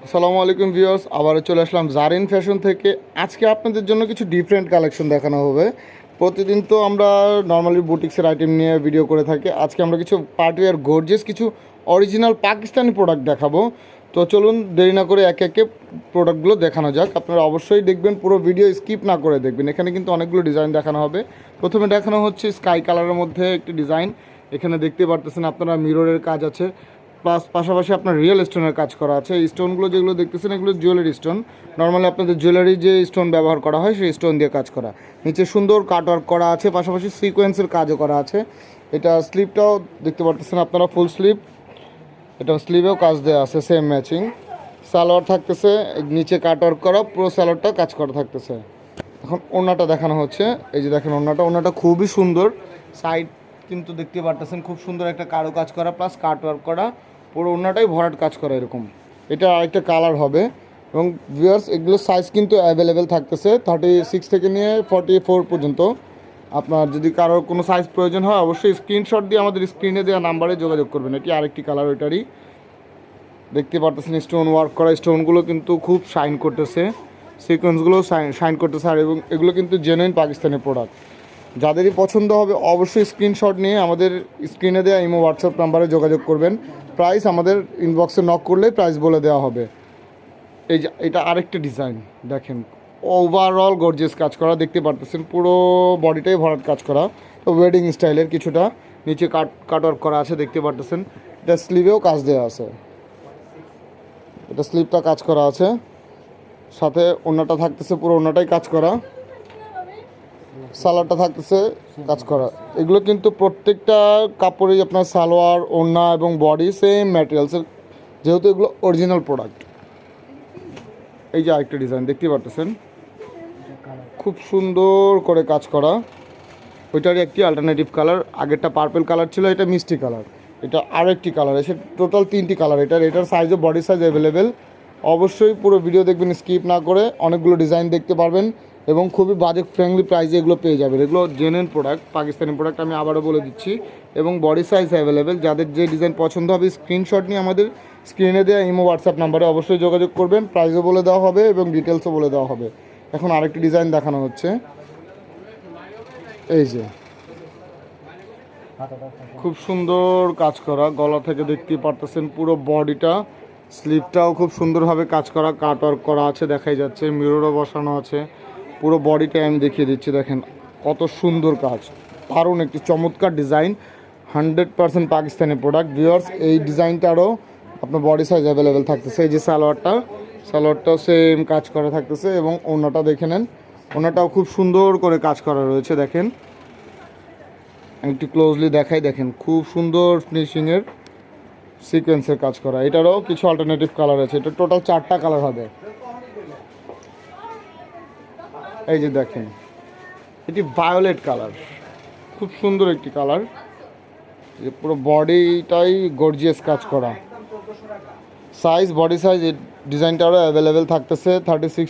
আসসালামু আলাইকুম ভিউয়ার্স, আবারও চলে আসলাম জারিন ফ্যাশন থেকে। আজকে আপনাদের জন্য কিছু ডিফারেন্ট কালেকশন দেখানো হবে। প্রতিদিন তো আমরা নর্মালি বুটিক্সের আইটেম নিয়ে ভিডিও করে থাকি। আজকে আমরা কিছু পার্টিওয়ার গর্জিয়াস কিছু অরিজিনাল পাকিস্তানি প্রোডাক্ট দেখাবো। তো চলুন দেরি না করে একে একে প্রোডাক্টগুলো দেখানো যাক। আপনারা অবশ্যই দেখবেন, পুরো ভিডিও স্কিপ না করে দেখবেন। এখানে কিন্তু অনেকগুলো ডিজাইন দেখানো হবে। প্রথমে দেখানো হচ্ছে স্কাই কালারের মধ্যে একটি ডিজাইন। এখানে দেখতে পারতেছেন আপনারা মিররের কাজ আছে, প্লাস পাশাপাশি আপনার রিয়েল স্টোনের কাজ করা আছে। এই স্টোনগুলো যেগুলো দেখতেছেন এগুলো জুয়েলারি স্টোন। নর্মালি আপনাদের জুয়েলারি যে স্টোন ব্যবহার করা হয় সেই স্টোন দিয়ে কাজ করা। নিচে সুন্দর কাটওয়ার্ক করা আছে, পাশাপাশি সিকোয়েন্সের কাজও করা আছে। এটা স্লিভটাও দেখতে পারতেছেন আপনারা, ফুল স্লিভ। এটা স্লিভেও কাজ দেওয়া আছে সেম ম্যাচিং। সালোয়ার থাকতেছে নিচে কাটওয়ার্ক করা, পুরো সালোয়ারটা কাজ করা থাকতেছে। এখন ওড়নাটা দেখানো হচ্ছে। এই যে দেখেন ওড়নাটা খুবই সুন্দর। সাইড কিন্তু দেখতে পারতেছেন খুব সুন্দর একটা কারো কাজ করা, প্লাস কাটওয়ার্ক করা, পুরো ওড়নাটাই ভরাট কাজ করা এরকম। এটা আরেকটা কালার হবে। এবং ভিউয়ার্স এগুলোর সাইজ কিন্তু অ্যাভেলেবেল থাকতেছে 36 থেকে নিয়ে 44 পর্যন্ত। আপনার যদি কারোর কোনো সাইজ প্রয়োজন হয় অবশ্যই স্ক্রিনশট দিয়ে আমাদের স্ক্রিনে দেওয়া নাম্বারে যোগাযোগ করবেন। এটি আরেকটি কালার, ওইটারই দেখতে পারতেছেন স্টোন ওয়ার্ক করা। স্টোনগুলো কিন্তু খুব শাইন করতেছে, সিকোয়েন্সগুলো শাইন করতেছে। আর এবং এগুলো কিন্তু জেনুইন পাকিস্তানি প্রোডাক্ট। যাদেরই পছন্দ হবে অবশ্যই স্ক্রিনশট নিয়ে আমাদের স্ক্রিনে দেওয়া ইমো হোয়াটসঅ্যাপ নাম্বারে যোগাযোগ করবেন। প্রাইস আমাদের ইনবক্সে নক করলেই প্রাইস বলে দেওয়া হবে। এই যে এটা আরেকটা ডিজাইন দেখেন, ওভারঅল গর্জিয়াস কাজ করা দেখতে পারতেছেন, পুরো বডিটাই ভরাট কাজ করা। তো ওয়েডিং স্টাইলের কিছুটা নিচে কাটওয়ার্ক করা আছে দেখতে পারতেছেন। এটা স্লিভেও কাজ দেওয়া আছে, এটা স্লিভটা কাজ করা আছে, সাথে ওড়নাটা থাকতেছে পুরো ওড়নাটাই কাজ করা, সালোয়ারটা থাকতেছে কাজ করা। এগুলো কিন্তু প্রত্যেকটা কাপড়েই আপনার সালোয়ার, ওড়না এবং বডি সেম ম্যাটেরিয়ালসের, যেহেতু এগুলো অরিজিনাল প্রোডাক্ট। এই যে আরেকটা ডিজাইন দেখতে পারতেছেন, খুব সুন্দর করে কাজ করা। ওইটারই একটি অল্টারনেটিভ কালার। আগেরটা পার্পল কালার ছিল, এটা মিষ্টি কালার। এটা আরেকটি কালার, এসে টোটাল 3টি কালার। এটার সাইজও বডি সাইজ অ্যাভেলেবেল। অবশ্যই পুরো ভিডিও দেখবেন স্কিপ না করে, অনেকগুলো ডিজাইন দেখতে পারবেন এবং খুবই বাজেট ফ্রেন্ডলি প্রাইসে এগুলো পেয়ে যাবেন। এগুলো জেনুইন প্রোডাক্ট, পাকিস্তানি প্রোডাক্ট, আমি আবারও বলে দিচ্ছি। এবং বডি সাইজ অ্যাভেলেবেল। যাদের যে ডিজাইন পছন্দ হবে স্ক্রিনশট নিয়ে আমাদের স্ক্রিনে দেওয়া ইমো হোয়াটসঅ্যাপ নাম্বারে অবশ্যই যোগাযোগ করবেন। প্রাইসও বলে দেওয়া হবে এবং ডিটেলসও বলে দেওয়া হবে। এখন আরেকটি ডিজাইন দেখানো হচ্ছে। এই যে খুব সুন্দর কাজ করা, গলা থেকে দেখতে পারতেছেন পুরো বডিটা, স্লিভটাও খুব সুন্দরভাবে কাজ করা, কাটওয়ার্ক করা আছে দেখাই যাচ্ছে, মিররও বসানো আছে। পুরো বডিটাই আমি দেখিয়ে দিচ্ছি, দেখেন কত সুন্দর কাজ। দারুণ একটি চমৎকার ডিজাইন, 100% পাকিস্তানি প্রোডাক্ট। ভিউয়ার্স এই ডিজাইনটারও আপনার বডি সাইজ অ্যাভেলেবেল থাকতেছে। এই যে সালোয়ারটাও সেম কাজ করা থাকতেছে। এবং ওড়নাটা দেখে নেন, ওড়নাটাও খুব সুন্দর করে কাজ করা রয়েছে। দেখেন একটু ক্লোজলি দেখাই, দেখেন খুব সুন্দর ফিনিশিংয়ের সিকোয়েন্সের কাজ করা। এটারও কিছু অল্টারনেটিভ কালার আছে, এটা টোটাল 4টা কালার হবে। এই যে দেখেন এটি ভায়োলেট কালার, খুব সুন্দর একটি কালার। যে পুরো বডিটাই গর্জিয়াস কাজ করা। সাইজ, বডি সাইজ এই ডিজাইনটারও অ্যাভেলেবেল থাকতেছে 36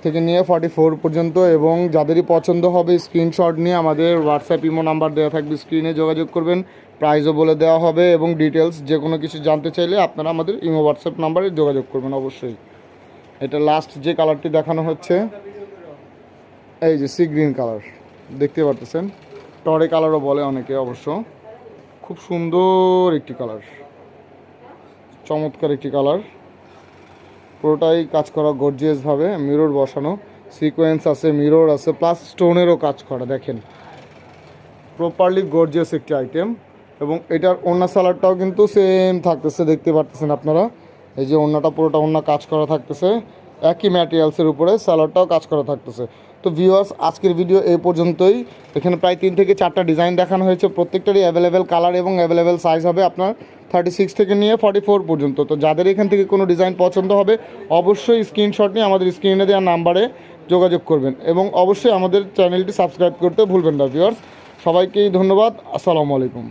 থেকে নিয়ে 44 পর্যন্ত। এবং যাদেরই পছন্দ হবে স্ক্রিনশট নিয়ে আমাদের হোয়াটসঅ্যাপ ইমো নাম্বার দেওয়া থাকবে, স্ক্রিনে যোগাযোগ করবেন। প্রাইসও বলে দেওয়া হবে এবং ডিটেলস যে কোনো কিছু জানতে চাইলে আপনারা আমাদের ইমো হোয়াটসঅ্যাপ নাম্বারে যোগাযোগ করবেন অবশ্যই। এটা লাস্ট যে কালারটি দেখানো হচ্ছে, এই যে সি গ্রিন কালার দেখতে পারতেছেন, টরে কালারও বলে অনেকে অবশ্য। খুব সুন্দর একটি কালার, চমৎকার একটি কালার। পুরোটাই কাজ করা গর্জিয়াসভাবে, মিরর বসানো, সিকোয়েন্স আছে, মিরর আছে, প্লাস স্টোনেরও কাজ করা। দেখেন প্রপারলি গর্জিয়াস একটি আইটেম। এবং এটার ওড়না সালোয়ারটাও কিন্তু সেম থাকতেছে দেখতে পারতেছেন আপনারা। এই যে ওড়নাটা পুরোটা ওড়না কাজ করা থাকতেছে, একই ম্যাটেরিয়ালসের উপরে সালোয়ারটাও কাজ করা থাকতেছে। তো ভিউয়ার্স আজকের ভিডিও এই পর্যন্তই। এখানে প্রায় 3 থেকে 4টা ডিজাইন দেখানো হয়েছে, প্রত্যেকটারই অ্যাভেলেবেল কালার এবং অ্যাভেলেবেল সাইজ হবে আপনার 36 থেকে নিয়ে 44 পর্যন্ত। তো যাদের এখান থেকে কোনো ডিজাইন পছন্দ হবে অবশ্যই স্ক্রিনশট নিয়ে আমাদের স্ক্রিনে দেওয়া নাম্বারে যোগাযোগ করবেন। এবং অবশ্যই আমাদের চ্যানেলটি সাবস্ক্রাইব করতে ভুলবেন না। ভিউয়ার্স সবাইকেই ধন্যবাদ, আসসালামু আলাইকুম।